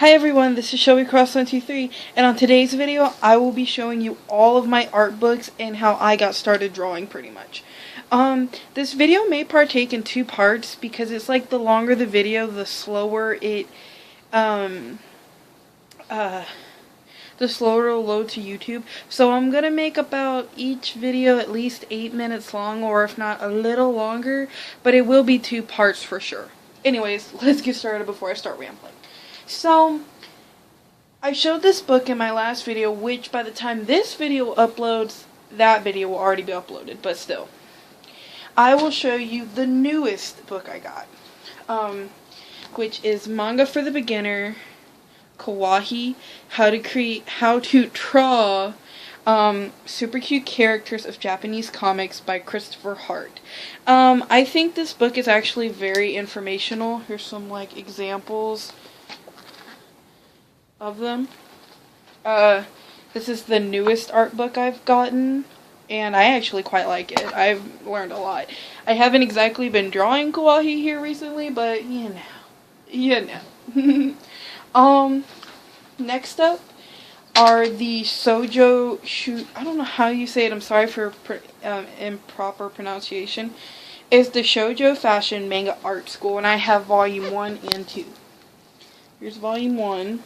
Hi everyone, this is Shelby Cross 123, and on today's video I will be showing you all of my art books and how I got started drawing pretty much. This video may partake in two parts because it's like the longer the video, the slower it the slower it'll load to YouTube. So I'm gonna make about each video at least 8 minutes long, or if not a little longer, but it will be two parts for sure. Anyways, let's get started before I start rambling. So, I showed this book in my last video, which by the time this video uploads, that video will already be uploaded, but still. I will show you the newest book I got, which is Manga for the Beginner, Kawaii, How to Draw Super Cute Characters of Japanese Comics by Christopher Hart. I think this book is actually very informational. Here's some examples of them. This is the newest art book I've gotten, and I actually quite like it. I've learned a lot. I haven't exactly been drawing kawaii here recently, but you know. Next up are the Shoujo I don't know how you say it. I'm sorry for improper pronunciation. It's the Shoujo Fashion Manga Art School, and I have volume 1 and 2. Here's volume 1.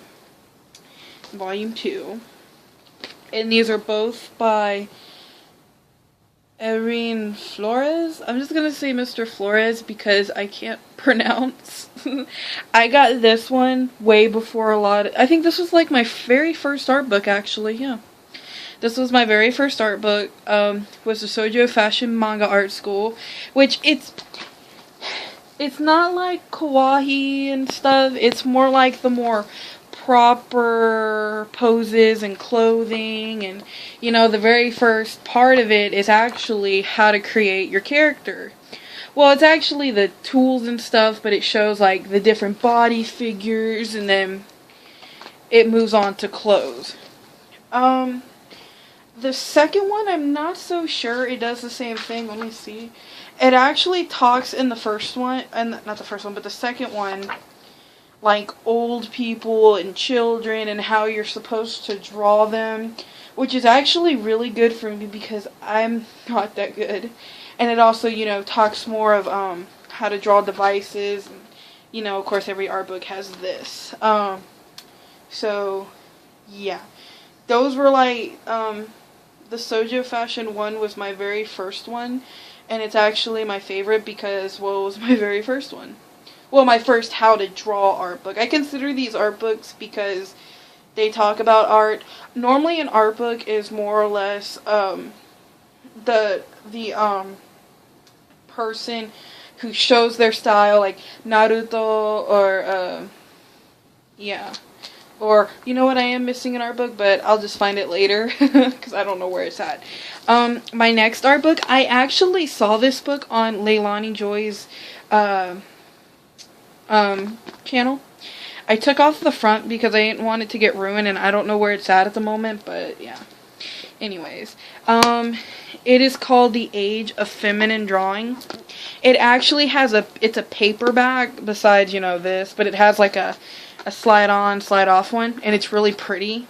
Volume 2, and these are both by Erin Flores. I'm just gonna say Mr. Flores because I can't pronounce. I got this one way before I think this was like my very first art book, actually. Yeah, this was my very first art book. Was the Shoujo Fashion Manga Art School, which it's not like kawaii and stuff. It's more like the more proper poses and clothing, and the very first part of it is actually how to create your character. Well, it's actually the tools and stuff, but it shows like the different body figures, and then it moves on to clothes. The second one, I'm not so sure it does the same thing. Let me see. It actually talks in the first one, and not the first one, but the second one, like old people and children and how you're supposed to draw them, which is actually really good for me because I'm not that good. And it also, talks more of how to draw devices, and of course every art book has this. So yeah, those were like the Shoujo Fashion one was my very first one, and it's actually my favorite because, well, it was my very first one. Well, my first how to draw art book. I consider these art books because they talk about art. Normally an art book is more or less the person who shows their style, like Naruto, or yeah. Or, you know what, I am missing an art book, but I'll just find it later because I don't know where it's at. My next art book, I actually saw this book on Leilani Joy's channel. I took off the front because I didn't want it to get ruined, and I don't know where it's at the moment, but yeah. Anyways, it is called The Age of Feminine Drawing. It actually has it's a paperback besides, this, but it has like a slide on, slide off one, and it's really pretty.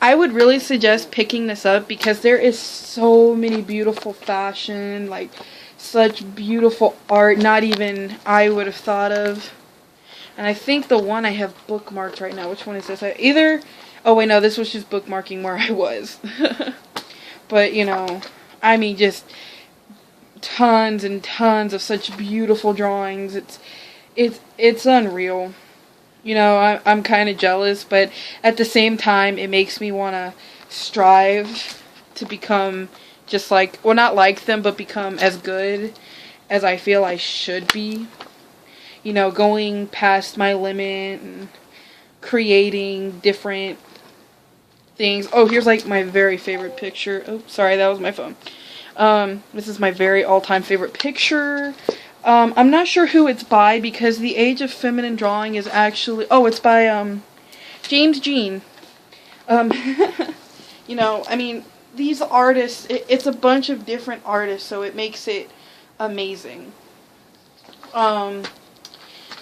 I would really suggest picking this up because there is so many beautiful fashion, like such beautiful art, not even I would have thought of. And I think the one I have bookmarked right now, which one is this? Oh wait, no, this was just bookmarking where I was. But, I mean, just tons and tons of such beautiful drawings. It's unreal. I'm kind of jealous, but at the same time, it makes me want to strive to become just like, well, not like them, but become as good as I feel I should be. Going past my limit and creating different things. Oh, here's like my very favorite picture. Oh, sorry, that was my phone. This is my very all-time favorite picture. I'm not sure who it's by because The Age of Feminine Drawing is actually, it's by James Jean. I mean, these artists, it's a bunch of different artists, so it makes it amazing.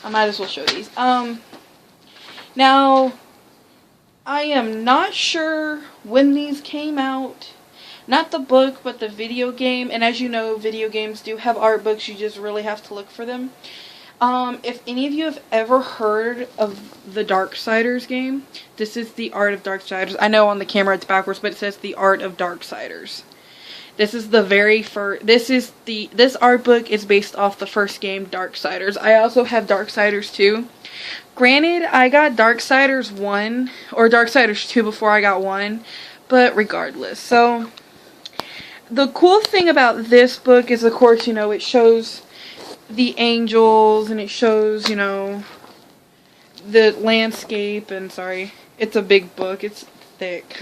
I might as well show these. Now, I am not sure when these came out. Not the book, but the video game. And as you know, video games do have art books. You just really have to look for them. If any of you have ever heard of the Darksiders game, this is the Art of Darksiders. I know on the camera it's backwards, but it says the Art of Darksiders. This is the very first, this art book is based off the first game, Darksiders. I also have Darksiders 2. Granted, I got Darksiders 1, or Darksiders 2 before I got 1, but regardless. So, the cool thing about this book is, of course, you know, it shows the angels, and it shows, you know, the landscape, and sorry, it's a big book, it's thick.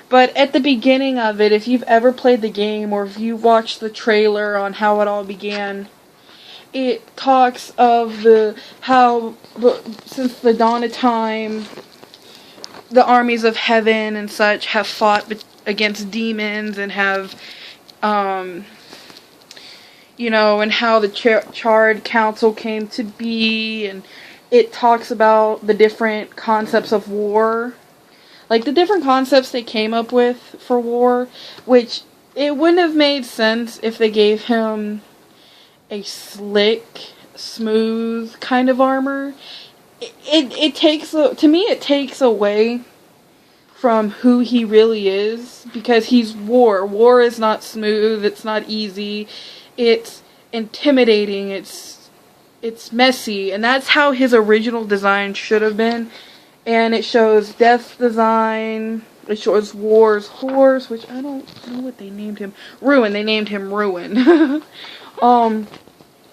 But at the beginning of it, if you've ever played the game, or if you watched the trailer on how it all began, it talks of how since the dawn of time, the armies of heaven and such have fought against demons, and have, you know, and how the Charred Council came to be, and it talks about the different concepts of war. Like, the different concepts they came up with for war, which it wouldn't have made sense if they gave him a slick, smooth kind of armor. It takes, to me, it takes away from who he really is, because he's war. War is not smooth, it's not easy, it's intimidating, it's messy, and that's how his original design should have been. And it shows Death's design, it shows War's horse, which I don't know what they named him. Ruin, they named him Ruin.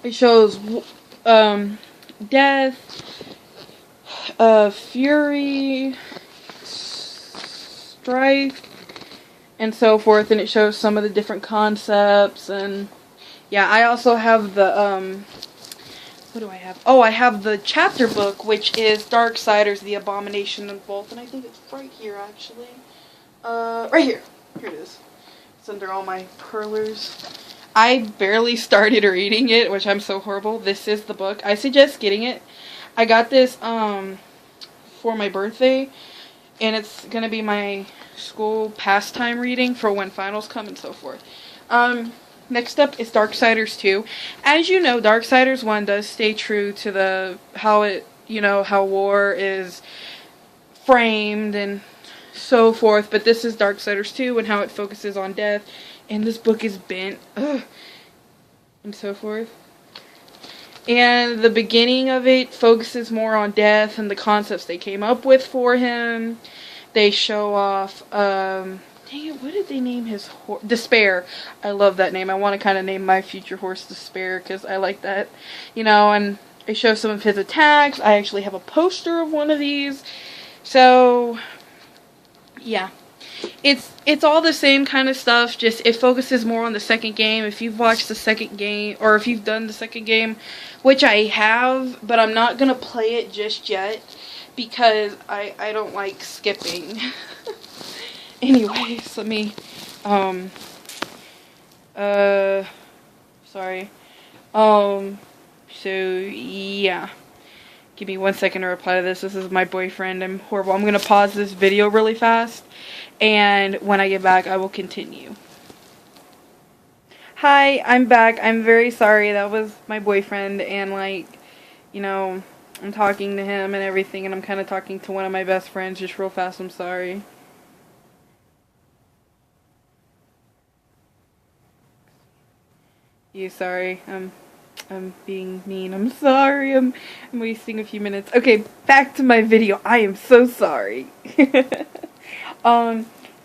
It shows Death, Fury, Strife, and so forth, and it shows some of the different concepts. And yeah, I also have the what do I have? Oh, I have the chapter book, which is Darksiders, The Abomination of Both, and I think it's right here, actually. Right here. Here it is. It's under all my perlers. I barely started reading it, which I'm so horrible. This is the book. I suggest getting it. I got this, for my birthday, and it's gonna be my school pastime reading for when finals come and so forth. Next up is Darksiders 2. As you know, Darksiders 1 does stay true to how war is framed and so forth, but this is Darksiders 2 and how it focuses on death, and this book is bent, and so forth. And the beginning of it focuses more on death and the concepts they came up with for him. They show off, dang it, what did they name his horse? Despair. I love that name. I want to kind of name my future horse Despair, because I like that. You know, and it shows some of his attacks. I actually have a poster of one of these. So, yeah. It's all the same kind of stuff, just it focuses more on the second game. If you've watched the second game, or if you've done the second game, which I have, but I'm not going to play it just yet, because I don't like skipping. Anyways, let me, sorry. So, yeah. Give me 1 second to reply to this. This is my boyfriend. I'm horrible. I'm gonna pause this video really fast, and when I get back, I will continue. Hi, I'm back. I'm very sorry. That was my boyfriend, and, like, you know, I'm talking to him and everything, and I'm kind of talking to one of my best friends just real fast. I'm sorry. Sorry, I'm being mean. I'm sorry. I'm wasting a few minutes. Okay, back to my video. I am so sorry.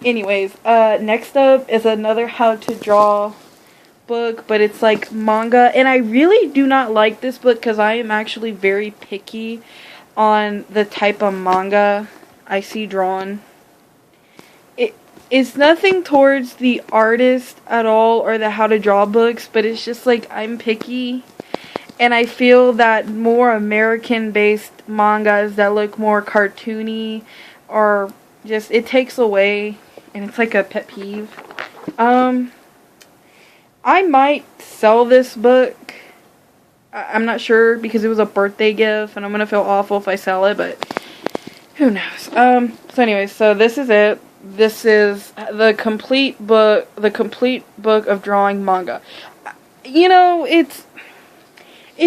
Anyways, next up is another how to draw book, but it's like manga, and I really do not like this book because I am actually very picky on the type of manga I see drawn. It's nothing towards the artist at all or the how to draw books, but it's just like I'm picky, and I feel that more American-based mangas that look more cartoony or just, it takes away, and it's like a pet peeve. I might sell this book. I'm not sure because it was a birthday gift, and I'm gonna feel awful if I sell it, but Who knows? So anyways, so this is it. This is the complete book of drawing manga. You know, it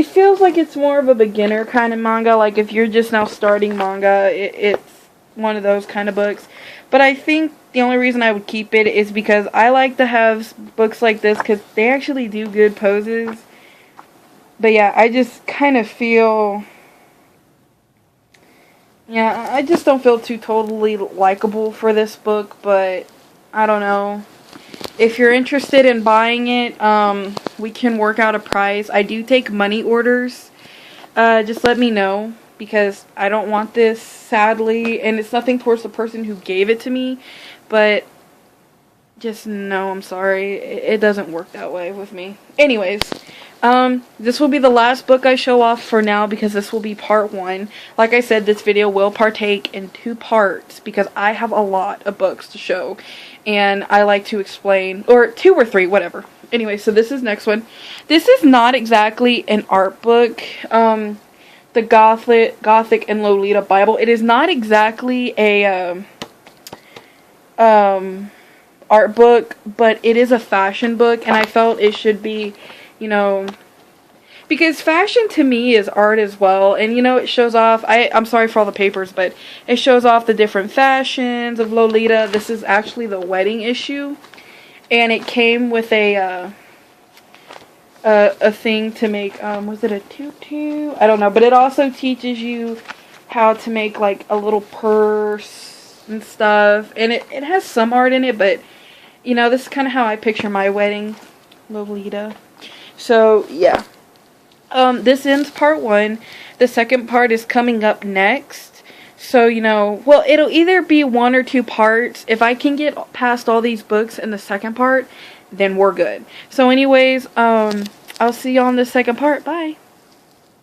feels like it's more of a beginner kind of manga. Like if you're just now starting manga, it's one of those kind of books. But I think the only reason I would keep it is because I like to have books like this because they actually do good poses. But yeah, I just kind of feel... Yeah, I just don't feel too totally likable for this book, but I don't know. If you're interested in buying it, we can work out a price. I do take money orders. Just let me know, because I don't want this, sadly, and it's nothing towards the person who gave it to me, but just no, I'm sorry. It doesn't work that way with me. Anyways, this will be the last book I show off for now, because this will be part 1. Like I said, this video will partake in 2 parts, because I have a lot of books to show, and I like to explain, or 2 or 3, whatever. Anyway, so this is next one. This is not exactly an art book, the Gothic and Lolita Bible. It is not exactly a, art book, but it is a fashion book, and I felt it should be, you know, because fashion to me is art as well, and you know, it shows off, I'm sorry for all the papers, but it shows off the different fashions of Lolita. This is actually the wedding issue, and it came with a thing to make, was it a tutu? I don't know, but it also teaches you how to make like a little purse and stuff, and it has some art in it, but you know, this is kind of how I picture my wedding, Lolita. So, yeah. This ends part 1. The second part is coming up next. So, you know, well, it'll either be 1 or 2 parts. If I can get past all these books in the second part, then we're good. So, anyways, I'll see you on the second part. Bye.